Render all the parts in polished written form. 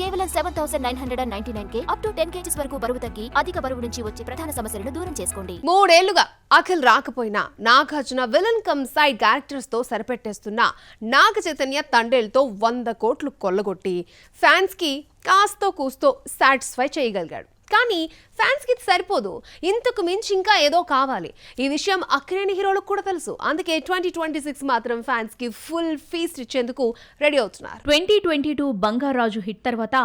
కేవలం 7,999K up to 10 kgs వరకు బరువు తగ్గి అధిక బరువు నుంచి వచ్చే ప్రధాన సమస్యలను దూరం చేసుకోండి. 3 ఏళ్లుగా అఖిల్ రాకపోయినా Nagarjuna villain come side characters తో సరిపెట్టేస్తున్న నాగ చైతన్య తండేల్తో 100 కోట్లు కొల్లగొట్టి ఫ్యాన్స్ కి కాస్తో కూస్తో సాటిస్ఫై చేయగలిగాడు. కానీ ఫ్యాన్స్ కి సరిపోదు, ఇంతకు మించి ఇంకా ఏదో కావాలి. ఈ విషయం అక్కినేని హీరోలకు కూడా తెలుసు. అందుకే 2026 మాత్రం ఫ్యాన్స్ కి ఫుల్ ఫీస్ట్ ఇచ్చేందుకు రెడీ అవుతున్నారు. 2022 బంగారాజు హిట్ తర్వాత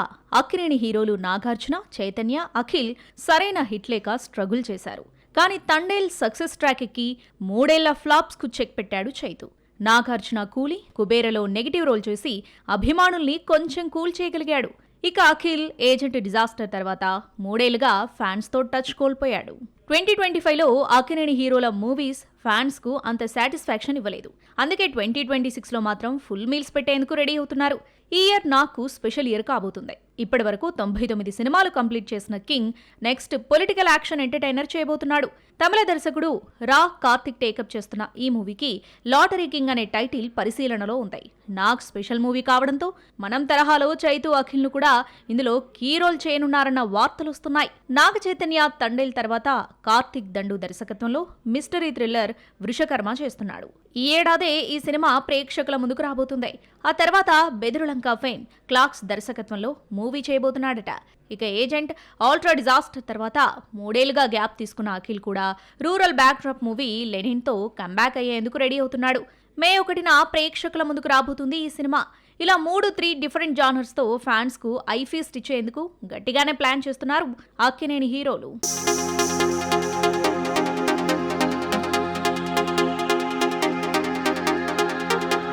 అక్కినేని హీరోలు నాగార్జున, చైతన్య, అఖిల్ సరైన హిట్ లేక స్ట్రగుల్ చేశారు. కానీ తండేల్ సక్సెస్ ట్రాక్ ఎక్కి 3 ఏళ్ల ఫ్లాప్స్ కు చెక్ పెట్టాడు చైతు. నాగార్జున కూలి, కుబేరలో నెగిటివ్ రోల్ చేసి అభిమానుల్ని కొంచెం కూల్ చేయగలిగాడు. ఇక అఖిల్ ఏజెంట్ డిజాస్టర్ తర్వాత 3 ఏళ్లుగా ఫ్యాన్స్ తో టచ్ కోల్పోయాడు. 2025లో అక్కినేని హీరోల మూవీస్ ఫ్యాన్స్ కు అంత సాటిస్ఫాక్షన్ ఇవ్వలేదు. అందుకే 2026లో మాత్రం ఫుల్ మీల్స్ పెట్టేందుకు రెడీ అవుతున్నారు. ఈ ఇయర్ నాకు స్పెషల్ ఇయర్ కాబోతుంది. ఇప్పటి వరకు 99 సినిమాలు కంప్లీట్ చేసిన king next political action entertainer చేయబోతున్నాడు. తమిళ దర్శకుడు రా కార్తిక్ టేకప్ చేస్తున్న ఈ మూవీకి లాటరీ కింగ్ అనే టైటిల్ పరిశీలనలో ఉంది. నాగ్ స్పెషల్ మూవీ కావడంతో మనం తరహాలో చైతు అఖిల్ ను కూడా ఇందులో కీ రోల్ చేయనున్నారన్న వార్తలు వస్తున్నాయి. నాగ చైతన్య తండేల్ తర్వాత కార్తిక్ దండు దర్శకత్వంలో మిస్టరీ థ్రిల్లర్ వృషకర్మ చేస్తున్నాడు. ఈ ఏడాదే ఈ సినిమా ప్రేక్షకుల ముందుకు రాబోతుంది. ఆ తర్వాత బెదురులంక ఫేమ్ క్లాక్స్ దర్శకత్వంలో మూవీ చేయబోతున్నాడట. ఇక ఏజెంట్, ఆల్ట్రా డిజాస్టర్ తర్వాత 3 ఏళ్లుగా గ్యాప్ తీసుకున్న అఖిల్ కూడా రూరల్ బ్యాక్డ్రాప్ మూవీ లెనిన్తో కంబ్యాక్ అయ్యేందుకు రెడీ అవుతున్నాడు. మే 1న ప్రేక్షకుల ముందుకు రాబోతుంది ఈ సినిమా. ఇలా 3 డిఫరెంట్ జానర్స్ తో ఫ్యాన్స్ కు ఐ ఫీస్ట్ ఇచ్చేందుకు గట్టిగానే ప్లాన్ చేస్తున్నారు అక్కినేని హీరోలు.